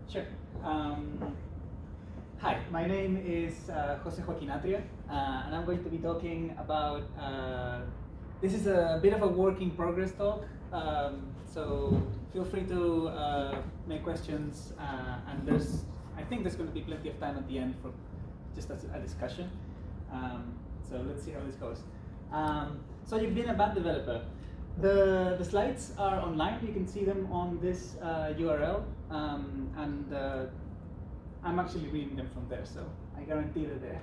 Sure. Hi, my name is José Joaquín Atria, and I'm going to be talking about, this is a bit of a work in progress talk, so feel free to make questions, and I think there's going to be plenty of time at the end for just as a discussion. So let's see how this goes. So you've been a bad developer. The slides are online. You can see them on this URL, and I'm actually reading them from there, so I guarantee they're there.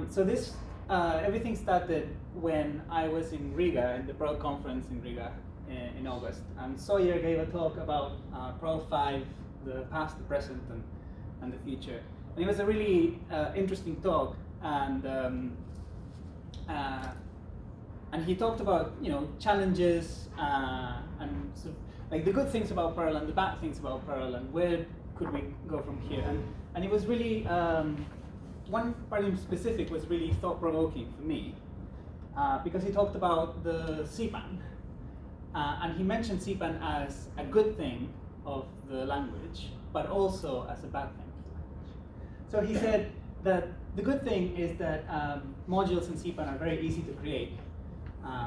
So this everything started when I was in Riga, in the Perl conference in Riga in August, and Sawyer gave a talk about Perl 5, the past, the present, and the future. And it was a really interesting talk, and he talked about challenges and sort of like the good things about Perl and the bad things about Perl and where could we go from here. And it was really one part in specific was really thought-provoking for me because he talked about the CPAN and he mentioned CPAN as a good thing of the language, but also as a bad thing of the language. So he said that the good thing is that modules in CPAN are very easy to create.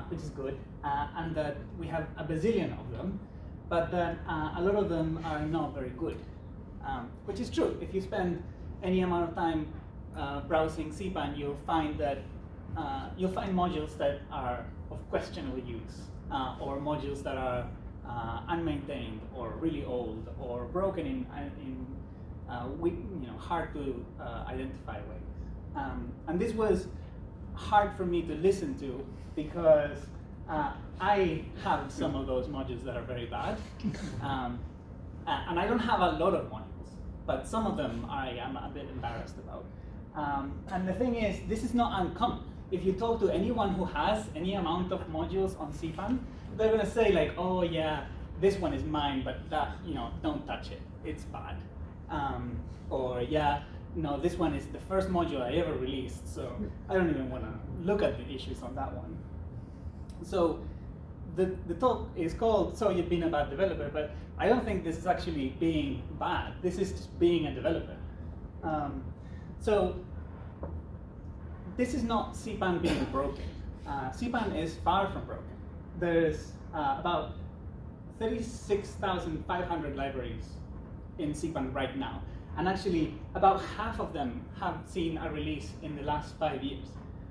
Which is good, and that we have a bazillion of them, but that a lot of them are not very good, which is true. If you spend any amount of time browsing CPAN, you'll find that you'll find modules that are of questionable use, or modules that are unmaintained, or really old, or broken in hard to identify ways. And this was hard for me to listen to because I have some of those modules that are very bad, and I don't have a lot of modules, but some of them I am a bit embarrassed about. And the thing is, this is not uncommon. If you talk to anyone who has any amount of modules on CPAN, they're going to say like, oh yeah, this one is mine, but that, don't touch it, it's bad. Or yeah, no, this one is the first module I ever released, so I don't even want to look at the issues on that one. So the talk is called So You've Been a Bad Developer, but I don't think this is actually being bad. This is just being a developer. So this is not CPAN being broken. CPAN is far from broken. There's about 36,500 libraries in CPAN right now. And actually, about half of them have seen a release in the last 5 years.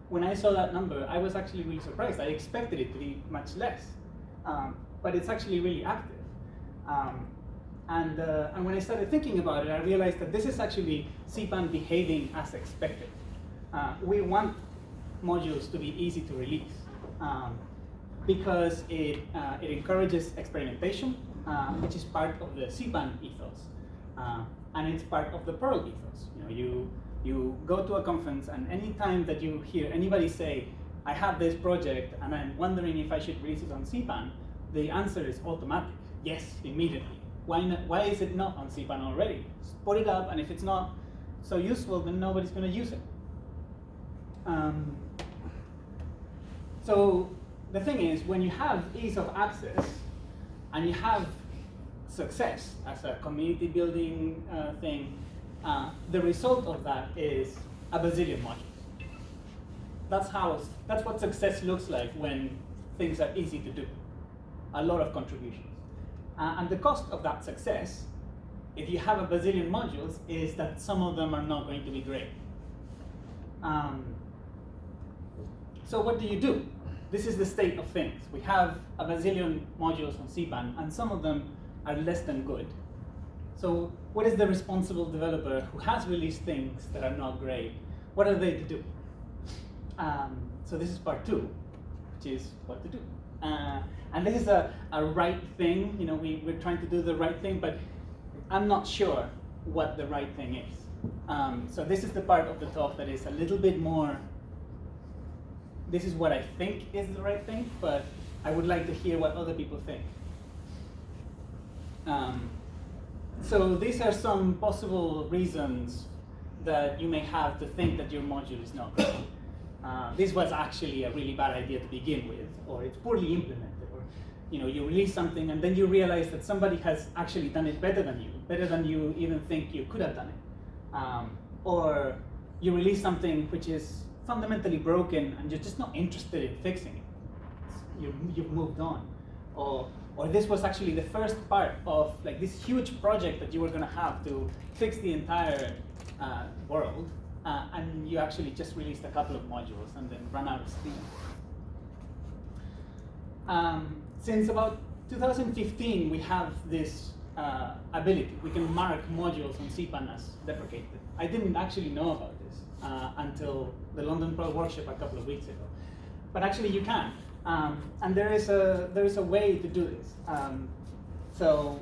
When I saw that number, I was actually really surprised. I expected it to be much less, but it's actually really active. And when I started thinking about it, I realized that this is actually CPAN behaving as expected. We want modules to be easy to release because it encourages experimentation, which is part of the CPAN ethos. And it's part of the Perl ethos. You go to a conference, and any time that you hear anybody say, I have this project, and I'm wondering if I should release it on CPAN, the answer is automatic. Yes, immediately. Why is it not on CPAN already? Just put it up, and if it's not so useful, then nobody's going to use it. So the thing is, when you have ease of access, and you have success as a community building thing, the result of that is a bazillion modules. That's what success looks like when things are easy to do. A lot of contributions. And the cost of that success, if you have a bazillion modules, is that some of them are not going to be great. So what do you do? This is the state of things. We have a bazillion modules on CPAN, and some of them are less than good. So what is the responsible developer who has released things that are not great? What are they to do? So this is part 2, which is what to do. And this is a right thing. We're trying to do the right thing, but I'm not sure what the right thing is. So this is the part of the talk that is a little bit more, this is what I think is the right thing, but I would like to hear what other people think. So these are some possible reasons that you may have to think that your module is not good. This was actually a really bad idea to begin with, or it's poorly implemented, or you release something and then you realize that somebody has actually done it better than you even think you could have done it. Or you release something which is fundamentally broken and you're just not interested in fixing it. You've moved on. Or this was actually the first part of like this huge project that you were going to have to fix the entire world, and you actually just released a couple of modules and then ran out of steam. Since about 2015, we have this ability. We can mark modules on CPAN as deprecated. I didn't actually know about this until the London Perl workshop a couple of weeks ago. But actually you can. And there is a way to do this. So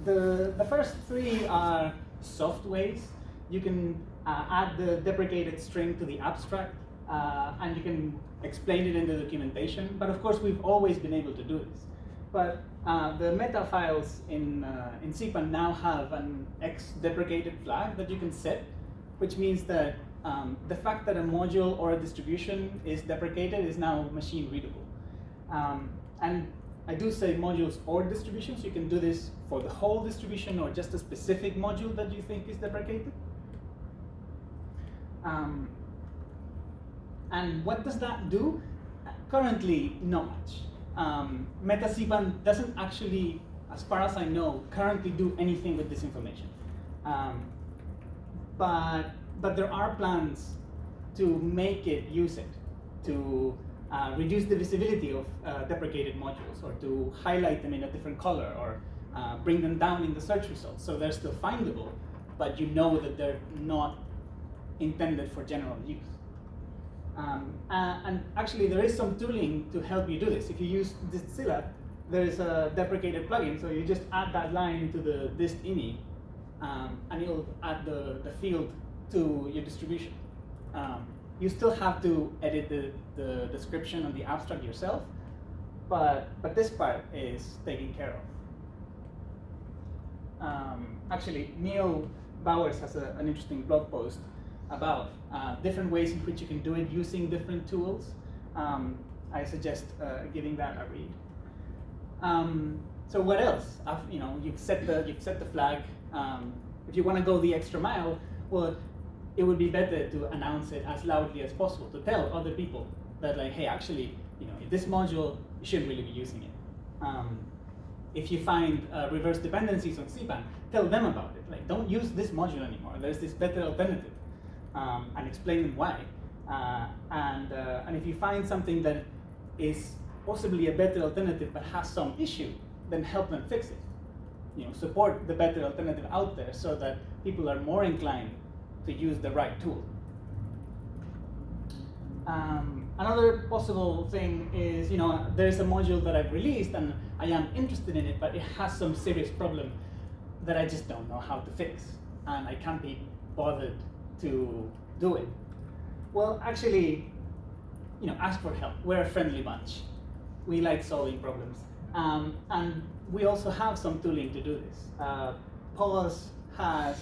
the first three are soft ways. You can add the deprecated string to the abstract, and you can explain it in the documentation. But of course, we've always been able to do this. But the meta files in CPAN now have an X-deprecated flag that you can set, which means that the fact that a module or a distribution is deprecated is now machine readable. And I do say modules or distributions. You can do this for the whole distribution or just a specific module that you think is deprecated. And what does that do? Currently, not much. Meta CPAN doesn't actually, as far as I know, currently do anything with this information. But there are plans to make it use it, to reduce the visibility of deprecated modules, or to highlight them in a different color, or bring them down in the search results. So they're still findable, but you know that they're not intended for general use. And actually, there is some tooling to help you do this. If you use Distzilla, there's a deprecated plugin, so you just add that line into the dist.ini, and it'll add the field to your distribution. You still have to edit the description and the abstract yourself, but this part is taken care of. Actually, Neil Bowers has an interesting blog post about different ways in which you can do it using different tools. I suggest giving that a read. So what else? You've set the flag. If you want to go the extra mile, well, it would be better to announce it as loudly as possible to tell other people that, like, hey, actually, this module, you shouldn't really be using it. If you find reverse dependencies on CPAN, tell them about it. Like, don't use this module anymore. There's this better alternative, and explain them why. And if you find something that is possibly a better alternative but has some issue, then help them fix it. Support the better alternative out there so that people are more inclined to use the right tool. Another possible thing is, there's a module that I've released and I am interested in it, but it has some serious problem that I just don't know how to fix, and I can't be bothered to do it. Well, actually, ask for help. We're a friendly bunch. We like solving problems. And we also have some tooling to do this. Pause has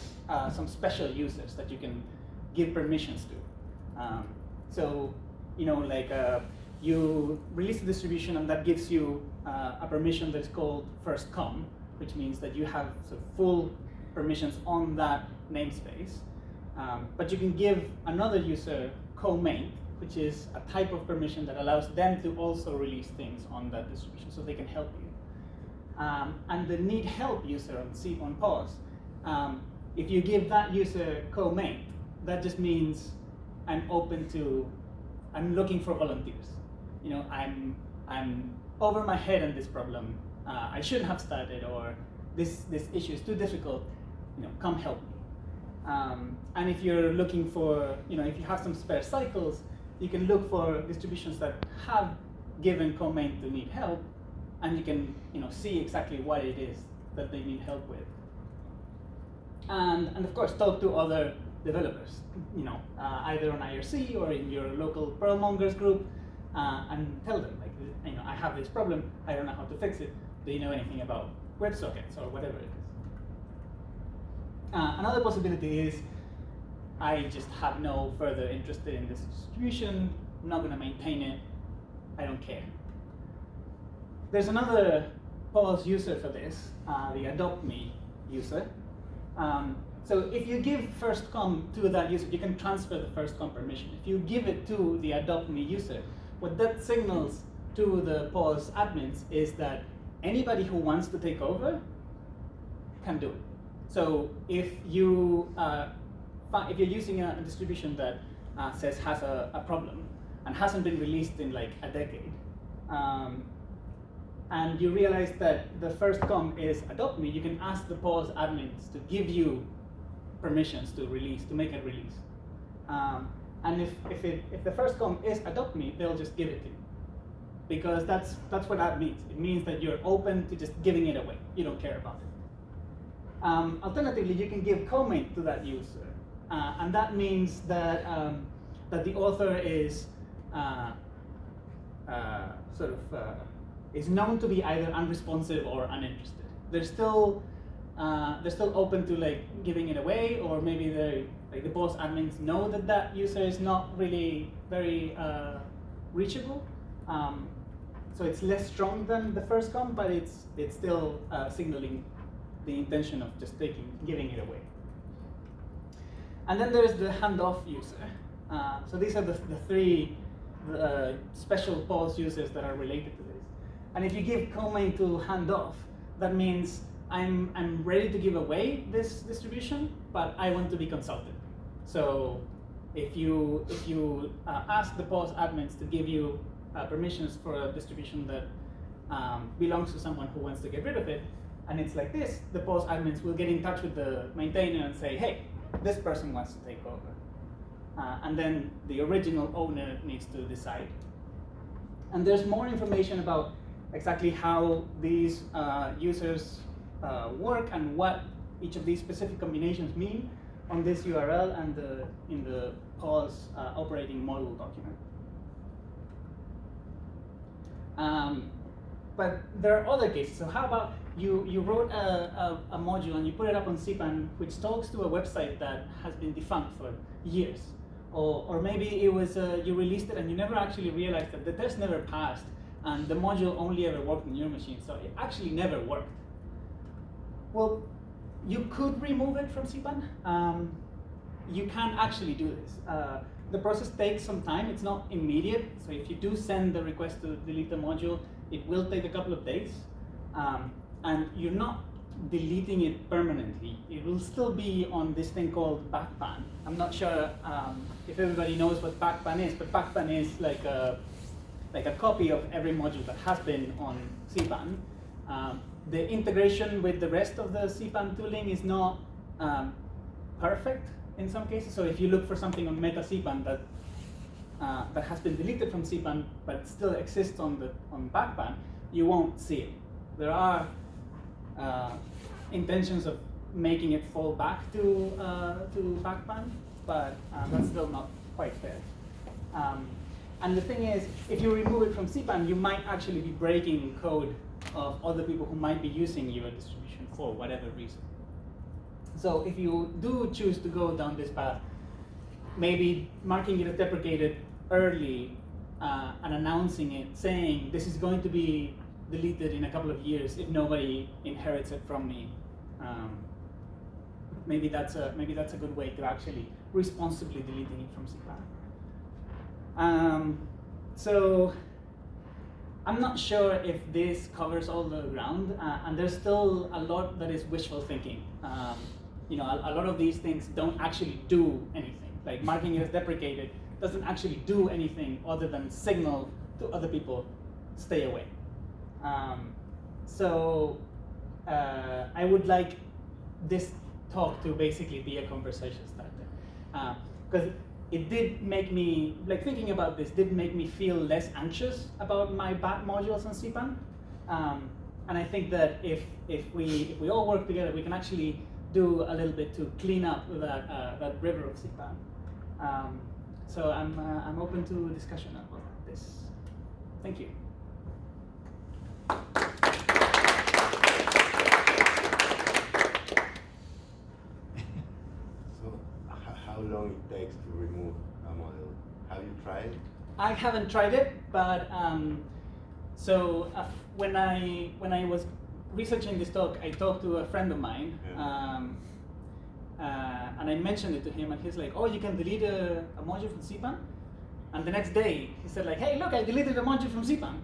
some special users that you can give permissions to. So, you release a distribution and that gives you a permission that's called first come, which means that you have sort of full permissions on that namespace. But you can give another user co-main, which is a type of permission that allows them to also release things on that distribution so they can help you. And the need help user on pause, if you give that user co-main, that just means I'm looking for volunteers. I'm over my head on this problem. I shouldn't have started, or this issue is too difficult. Come help me. And if you're looking for, if you have some spare cycles, you can look for distributions that have given co-main to need help, and you can, see exactly what it is that they need help with. And of course, talk to other developers, either on IRC or in your local Perl mongers group, and tell them, like, I have this problem, I don't know how to fix it. Do you know anything about WebSockets or whatever it is? Another possibility is, I just have no further interest in this distribution, I'm not going to maintain it, I don't care. There's another pause user for this, the adopt me user. So if you give first com to that user, you can transfer the first com permission. If you give it to the adopt me user, what that signals to the pause admins is that anybody who wants to take over can do it. So if you're using a distribution that says has a problem and hasn't been released in like a decade, and you realize that the first com is adopt me, you can ask the pause admins to give you permissions to release, to make a release. And if the first com is adopt me, they'll just give it to you. Because that's what that means. It means that you're open to just giving it away. You don't care about it. Alternatively, you can give comment to that user. And that means that, that the author is is known to be either unresponsive or uninterested. They're still open to like giving it away, or maybe the pause admins know that that user is not really very reachable. So it's less strong than the first com, but it's still signaling the intention of just giving it away. And then there's the handoff user. So these are the three special pause users that are related to this. And if you give comment to handoff, that means I'm ready to give away this distribution, but I want to be consulted. So if you ask the pause admins to give you permissions for a distribution that belongs to someone who wants to get rid of it, and it's like this, the pause admins will get in touch with the maintainer and say, hey, this person wants to take over. And then the original owner needs to decide. And there's more information about exactly how these users work and what each of these specific combinations mean on this URL and in the pause operating model document. But there are other cases. So how about you wrote a module and you put it up on CPAN, which talks to a website that has been defunct for years. Or maybe it was you released it and you never actually realized that the test never passed and the module only ever worked on your machine, so it actually never worked. Well, you could remove it from CPAN. You can actually do this. The process takes some time. It's not immediate. So if you do send the request to delete the module, it will take a couple of days. And you're not deleting it permanently. It will still be on this thing called backpan. I'm not sure if everybody knows what backpan is, but backpan is like a copy of every module that has been on CPAN. The integration with the rest of the CPAN tooling is not perfect in some cases. So if you look for something on Meta CPAN that has been deleted from CPAN but still exists on backpan, you won't see it. There are intentions of making it fall back to backpan, but that's still not quite fair. And the thing is, if you remove it from CPAN, you might actually be breaking code of other people who might be using your distribution for whatever reason. So if you do choose to go down this path, maybe marking it as deprecated early and announcing it, saying this is going to be deleted in a couple of years if nobody inherits it from me. Maybe that's a good way to actually responsibly deleting it from CPAN. So I'm not sure if this covers all the ground, and there's still a lot that is wishful thinking. A lot of these things don't actually do anything. Like marking it as deprecated doesn't actually do anything other than signal to other people, stay away. I would like this talk to basically be a conversation starter. Because it did make me, thinking about this did make me feel less anxious about my bad modules on CPAN. And I think that if we all work together, we can actually do a little bit to clean up that river of CPAN. So I'm open to discussion about this. Thank you. So how long it takes to remove a model? Have you tried? I haven't tried it, but So when I was researching this talk, I talked to a friend of mine, and I mentioned it to him, and he's like, "Oh, you can delete a module from CPAN." And the next day, he said like, "Hey, look, I deleted a module from CPAN."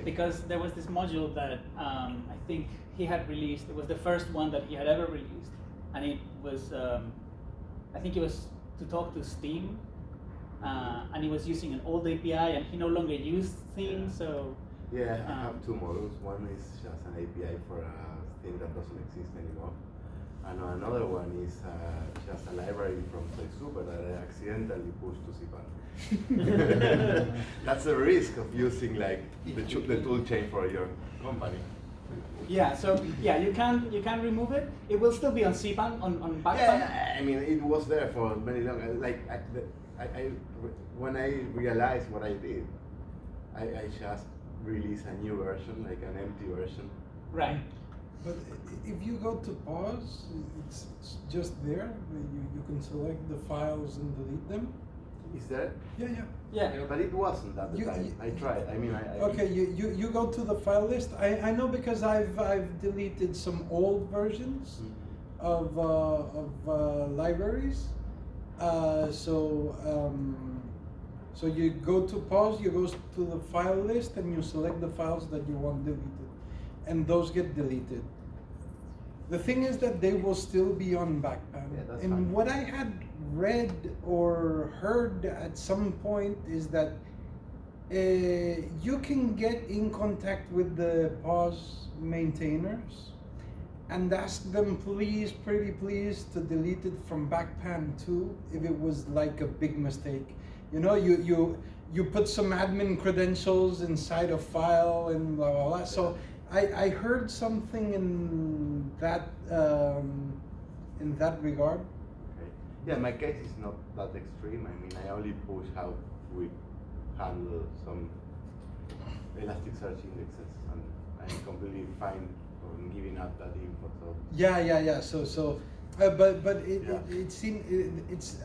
Because there was this module that I think he had released. It was the first one that he had ever released, and it was, I think it was to talk to Steam, and he was using an old API, and he no longer used things, so. Yeah, I have two models. One is just an API for a thing that doesn't exist anymore. And another one is just a library from Super that I accidentally pushed to CPAN. That's the risk of using like the tool chain for your company. Yeah, so yeah, you can remove it. It will still be on CPAN on backpan. Yeah, I mean it was there for very long. Like when I realized what I did, I just released a new version, like an empty version. Right. But if you go to pause, it's just there. You can select the files and delete them. Is there? Yeah. But it wasn't at the time. I tried. I mean, Okay, you go to the file list. I know because I've deleted some old versions of libraries. So you go to pause, you go to the file list, and you select the files that you want deleted, and those get deleted. The thing is that they will still be on backpan. Yeah, that's and fine. what I had read or heard at some point is that you can get in contact with the pause maintainers and ask them, please, pretty please, to delete it from backpan too, if it was like a big mistake. You know, you put some admin credentials inside a file and blah blah blah. So I heard something in that regard. Okay. Yeah, my case is not that extreme. I mean, I only push how we handle some Elasticsearch indexes, and I'm completely fine on giving up that info. So Yeah. So, but it seemed it's.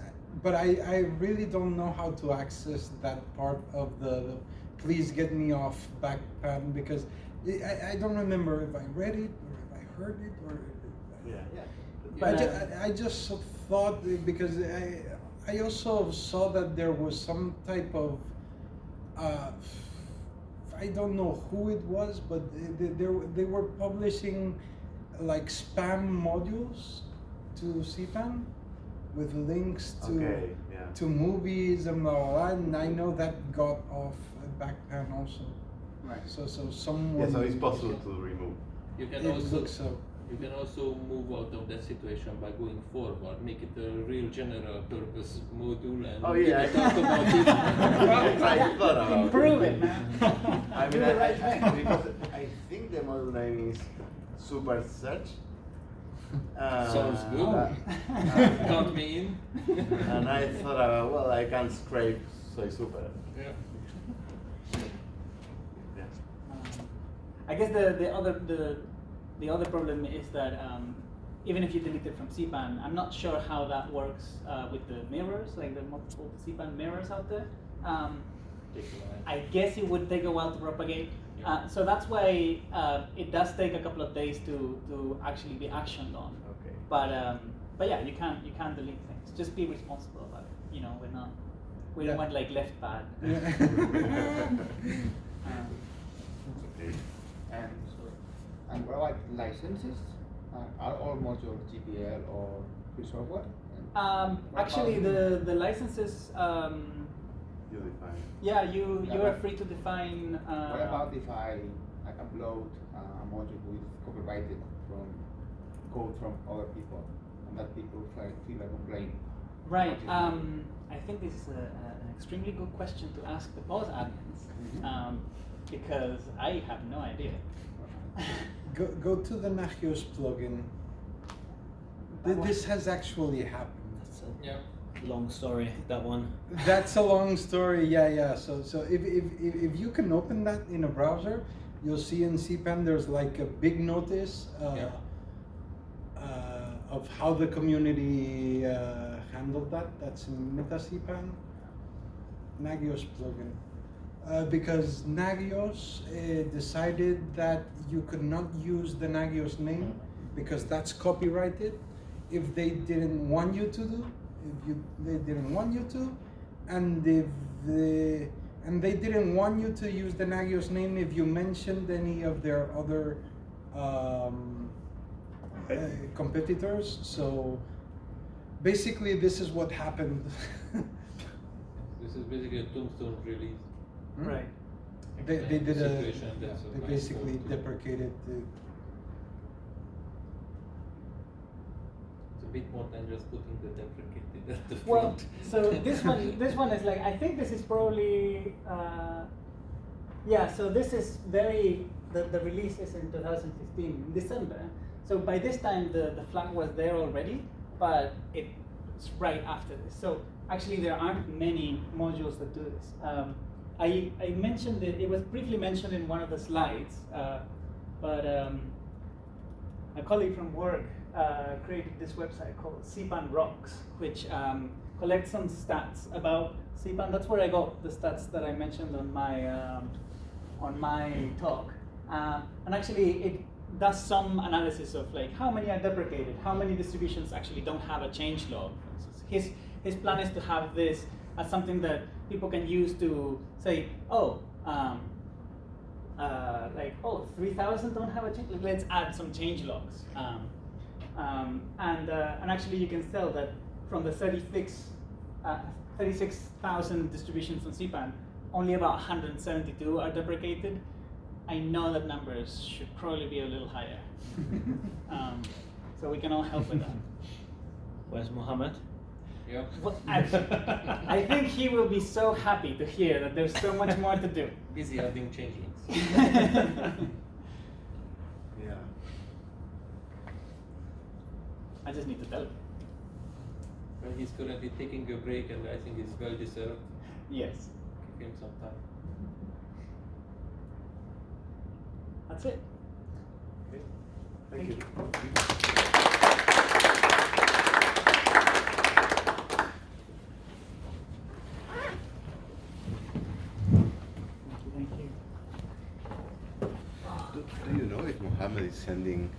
But I really don't know how to access that part of the please get me off backpan, because I don't remember if I read it or if I heard it or. But I just thought, because I also saw that there was some type of I don't know who it was, but they were publishing like spam modules to CPAN with links to movies and blah, blah, blah, and I know that got off backpan also. Right. So someone. yeah, so it's possible to remove. You can you can also move out of that situation by going forward, make it a real general purpose module, and talk about it. I thought about Improve it, man. I Do mean, the right thing. because I think the module name is Super Search. Sounds good. Count me in. And I thought, well, I can scrape Soy Super. Yeah. I guess the other problem is that even if you delete it from CPAN, I'm not sure how that works with the mirrors, like the multiple CPAN mirrors out there. I guess it would take a while to propagate. So that's why it does take a couple of days to actually be actioned on. Okay. But yeah, you can delete things. Just be responsible about it. You know, we don't want like left bad. Okay. And what about licenses? Are all modules GPL or free software? Actually, the licenses. You define. Yeah, you are free to define. What about if I upload a module with copyrighted from code from other people, and that people feel a complaint? Right. I think this is an extremely good question to ask the pause admins, because I have no idea. Go to the Nagios plugin. This has actually happened. That's a long story, that one. That's a long story. Yeah. So if you can open that in a browser, you'll see in CPAN there's like a big notice of how the community handled that. That's in Meta CPAN. Nagios plugin. because Nagios decided that you could not use the Nagios name because that's copyrighted if they didn't want you to do, they didn't want you to, and they didn't want you to use the Nagios name if you mentioned any of their other competitors. So basically, this is what happened. This is basically a tombstone release. Right. They did a, Situation yeah, that's they a basically nice deprecated the, It's a bit more than just putting the deprecated at the Well, front. so this one is like, I think this is probably yeah. So this is the release is in 2015 in December. So by this time the flag was there already, but it's right after this. So actually there aren't many modules that do this. I mentioned it was briefly mentioned in one of the slides, but a colleague from work created this website called CPAN Rocks, which collects some stats about CPAN. That's where I got the stats that I mentioned on my talk. And actually, it does some analysis of like how many are deprecated, how many distributions actually don't have a change log. His plan is to have this as something that people can use to say, oh, 3,000 don't have a change. Let's add some change logs. And actually, you can tell that from the 36,000 distributions on CPAN, only about 172 are deprecated. I know that numbers should probably be a little higher. So we can all help with that. Where's Mohammed? Yep. Well, I think he will be so happy to hear that there's so much more to do. Busy adding changelings. Yeah. I just need to tell him. Well, he's currently taking a break, and I think it's well deserved. Yes, Give him some time. that's it. Okay. Thank you. Thank you. Do you know if Mohammed is sending